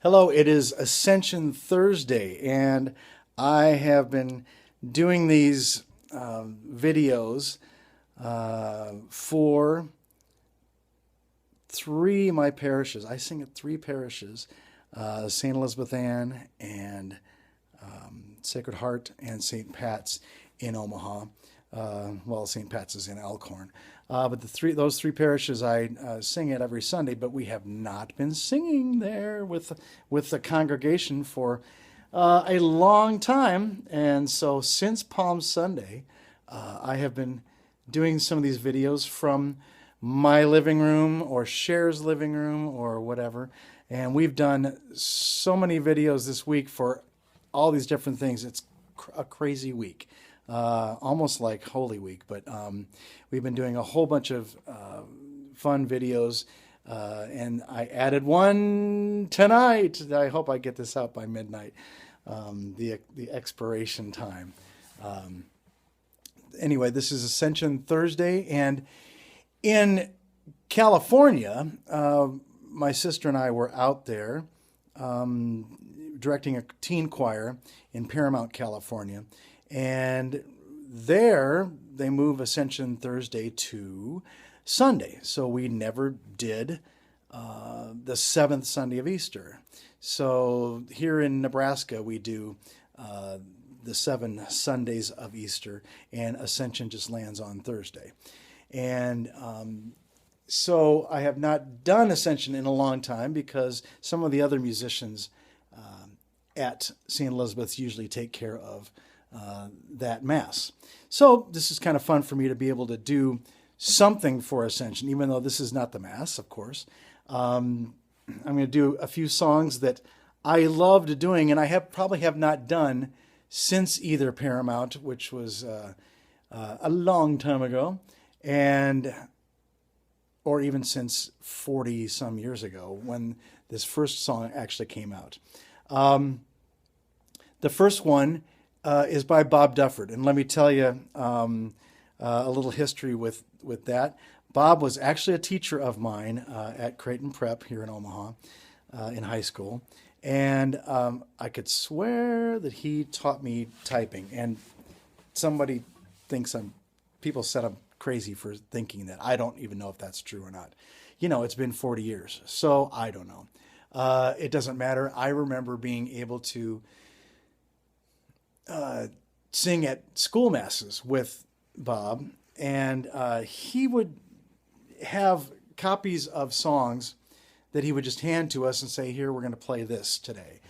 Hello, it is Ascension Thursday, and I have been doing these videos for three of my parishes. I sing at three parishes, St. Elizabeth Ann and Sacred Heart and St. Pat's in Omaha. Well, St. Pat's is in Elkhorn. But those three parishes I sing at every Sunday, but we have not been singing there with the congregation for a long time. And so since Palm Sunday, I have been doing some of these videos from my living room or Cher's living room or whatever. And we've done so many videos this week for all these different things. It's a crazy week. Almost like Holy Week, but we've been doing a whole bunch of fun videos, and I added one tonight. I hope I get this out by midnight, the expiration time. Anyway, this is Ascension Thursday, and in California, my sister and I were out there directing a teen choir in Paramount, California. And there, they move Ascension Thursday to Sunday. So we never did the seventh Sunday of Easter. So here in Nebraska, we do the 7 Sundays of Easter, and Ascension just lands on Thursday. And so I have not done Ascension in a long time because some of the other musicians at St. Elizabeth's usually take care of that Mass. So this is kind of fun for me to be able to do something for Ascension, even though this is not the Mass, of course. I'm going to do a few songs that I loved doing, and I probably have not done since either Paramount, which was a long time ago, or even since 40 some years ago when this first song actually came out. The first one is by Bob Dufford. And let me tell you a little history with that. Bob was actually a teacher of mine at Creighton Prep here in Omaha in high school. And I could swear that he taught me typing. And somebody people said I'm crazy for thinking that. I don't even know if that's true or not. You know, it's been 40 years, so I don't know. It doesn't matter. I remember being able to sing at school masses with Bob, and he would have copies of songs that he would just hand to us and say, here, we're going to play this today.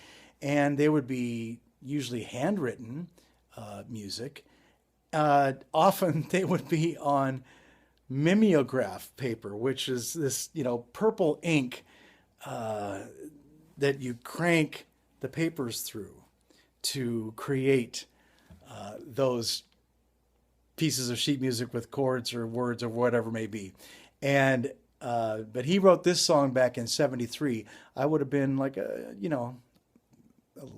And they would be usually handwritten music. Often they would be on mimeograph paper, which is this, purple ink that you crank the papers through to create those pieces of sheet music with chords or words or whatever may be. And but he wrote this song back in '73. I would have been like a little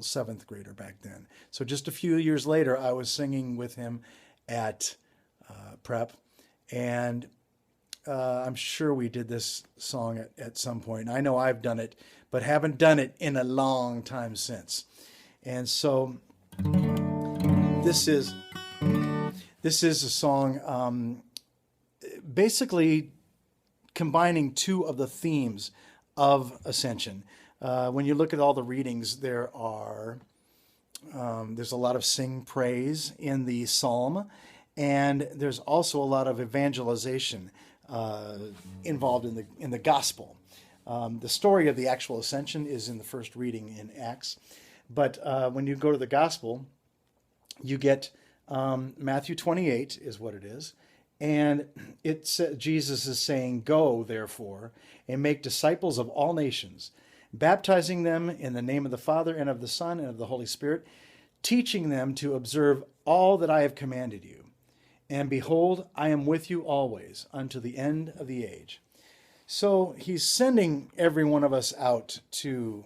7th grader back then. So just a few years later, I was singing with him at Prep, and I'm sure we did this song at some point. I know I've done it, but haven't done it in a long time since. And so this is a song basically combining two of the themes of Ascension. When you look at all the readings, there's a lot of sing praise in the psalm, and there's also a lot of evangelization involved in the gospel. The story of the actual Ascension is in the first reading in Acts. But when you go to the gospel, you get Matthew 28 is what it is. And Jesus is saying, go, therefore, and make disciples of all nations, baptizing them in the name of the Father and of the Son and of the Holy Spirit, teaching them to observe all that I have commanded you. And behold, I am with you always unto the end of the age. So he's sending every one of us out to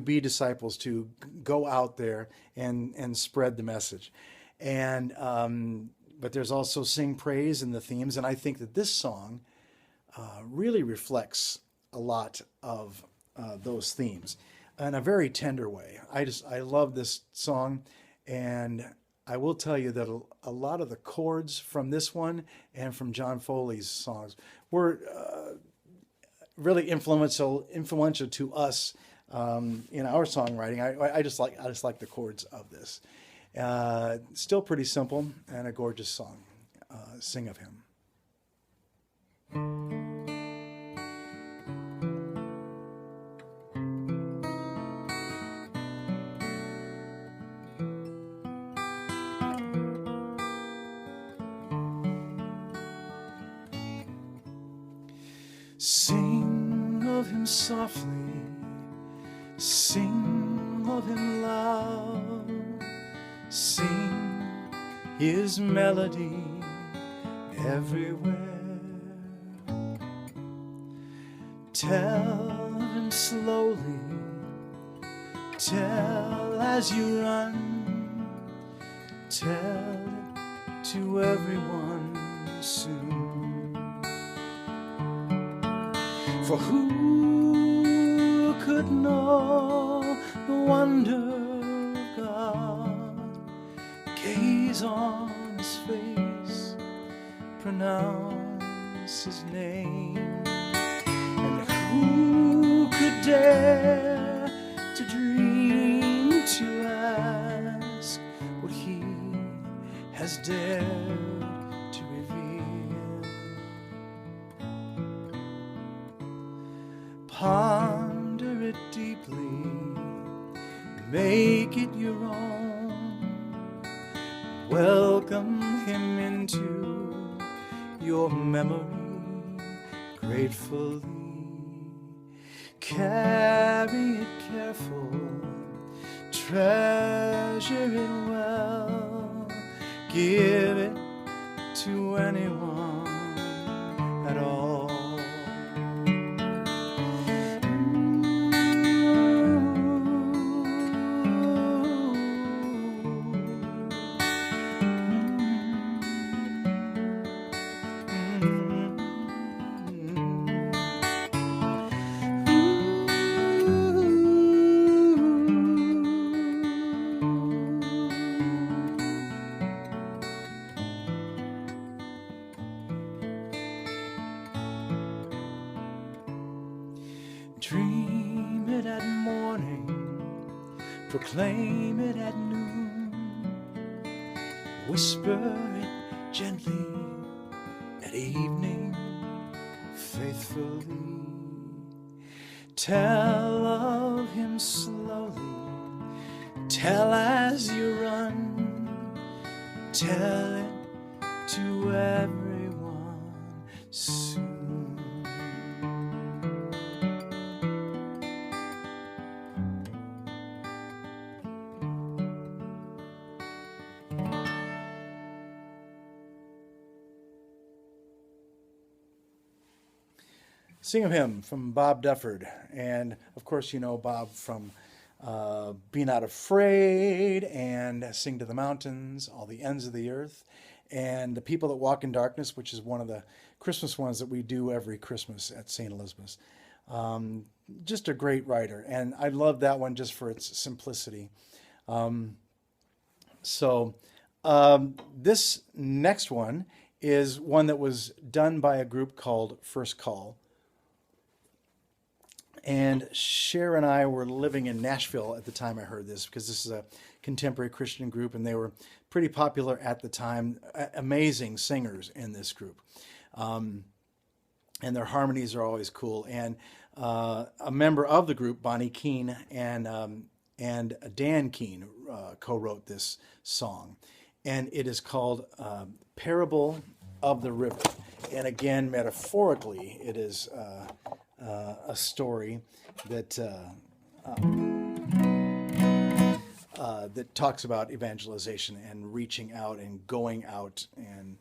be disciples, to go out there and spread the message. And but there's also sing praise in the themes, and I think that this song really reflects a lot of those themes in a very tender way. I love this song, and I will tell you that a lot of the chords from this one and from John Foley's songs were really influential to us in our songwriting. I just like the chords of this. Still pretty simple and a gorgeous song. Sing of him. Sing of him softly, sing of him loud, sing his melody everywhere. Tell of him slowly, tell as you run, tell it to everyone soon. For who could know the wonder of God? Gaze on his face, pronounce his name. And who could dare to dream to ask what he has dared to reveal? Ponder it deeply, make it your own. Welcome him into your memory gratefully. Carry it careful, treasure it well. Give it to anyone at all. Dream it at morning, proclaim it at noon, whisper it gently at evening, faithfully. Tell of him slowly, tell as you run, tell it to everyone soon. Sing of Him from Bob Dufford. And of course, you know Bob from Be Not Afraid and Sing to the Mountains, All the Ends of the Earth, and The People That Walk in Darkness, which is one of the Christmas ones that we do every Christmas at St. Elizabeth's. Just a great writer. And I love that one just for its simplicity. This next one is one that was done by a group called First Call. And Cher and I were living in Nashville at the time I heard this, because this is a contemporary Christian group, and they were pretty popular at the time. Amazing singers in this group. And their harmonies are always cool. And a member of the group, Bonnie Keene, and Dan Keene co-wrote this song. And it is called Parable of the River. And again, metaphorically, it is a story that that talks about evangelization and reaching out and going out and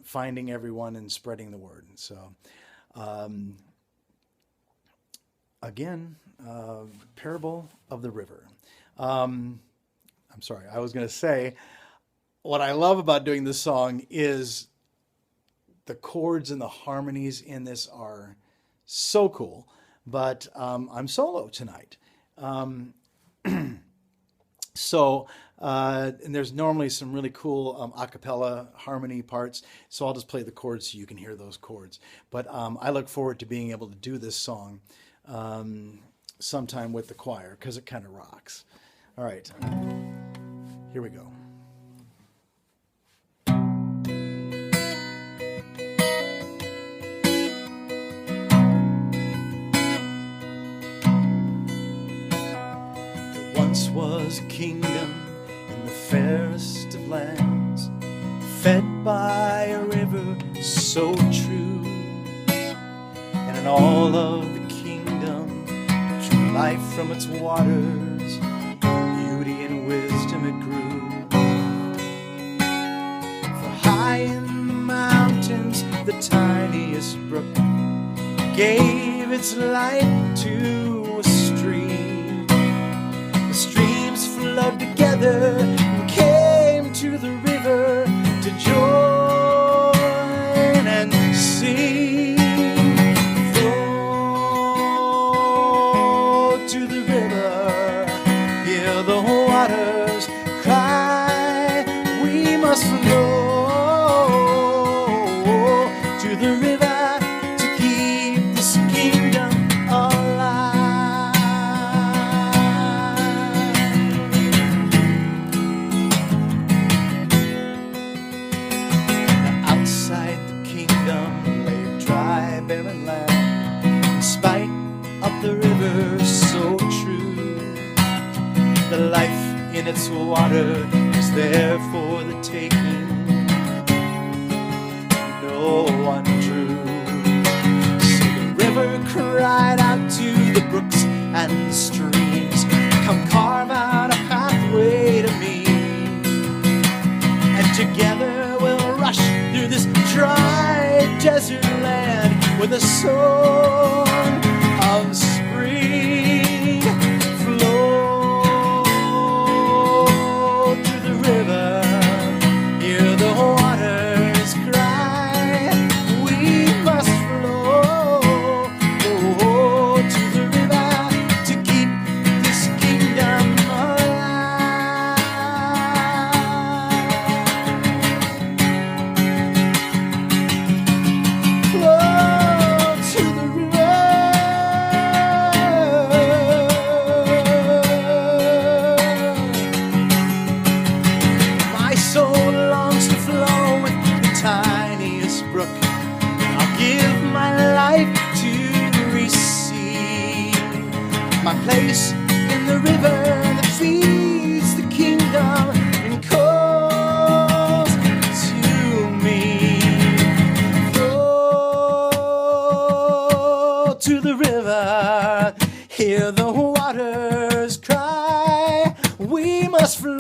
finding everyone and spreading the word. So, again, Parable of the River. I'm sorry, I was going to say, what I love about doing this song is the chords and the harmonies in this are so cool, but I'm solo tonight. So, and there's normally some really cool a cappella harmony parts, so I'll just play the chords so you can hear those chords. But I look forward to being able to do this song sometime with the choir, because it kind of rocks. All right, here we go. There once was a kingdom in the fairest of lands, fed by a river so true, and in all of the kingdom drew life from its waters, beauty and wisdom it grew. For high in the mountains the tiniest brook gave its light to a stream. The streams flowed together and came to the river to join and sing. Flow to the river, hear the waters cry, we must flow to the river to keep this kingdom alive. Now outside the kingdom lay a dry, barren land, in spite of the river so true. The life in its water is there for the taking, no one drew. So the river cried out to the brooks and the streams, come carve out a pathway to me, and together we'll rush through this dry desert land with a song of spring. Flow to the river, hear the waters cry, we must flow to the river to keep this kingdom alive. Flow to the river. My soul longs to flow with the tiniest brook. I'll give my life to receive my place in the river that feeds the kingdom and calls to me. Flow to the river, hear the waters cry, we must flow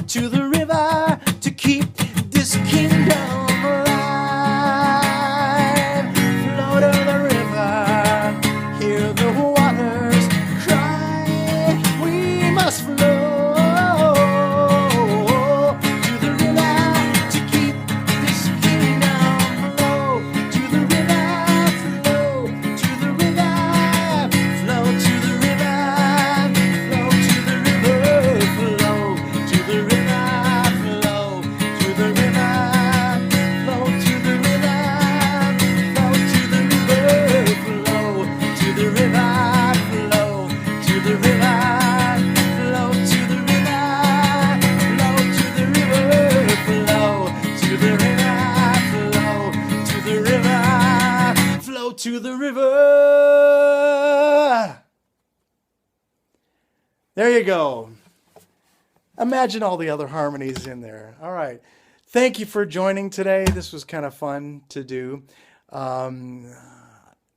to the river to keep this kingdom alive. Flow to the river, hear the waters cry, we must flow to the river to keep this kingdom. Flow to the river, flow to the river, flow to the river, flow to the river, flow to the river, flow to the river, flow to the river, flow to the river, flow to the river, flow to the river, flow to the river, flow to the river, flow to the river, flow to the river, flow to the river. There you go. Imagine all the other harmonies in there. All right. Thank you for joining today. This was kind of fun to do.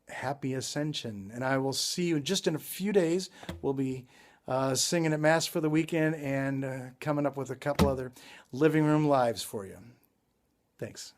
Happy Ascension. And I will see you just in a few days. We'll be singing at Mass for the weekend and coming up with a couple other living room lives for you. Thanks.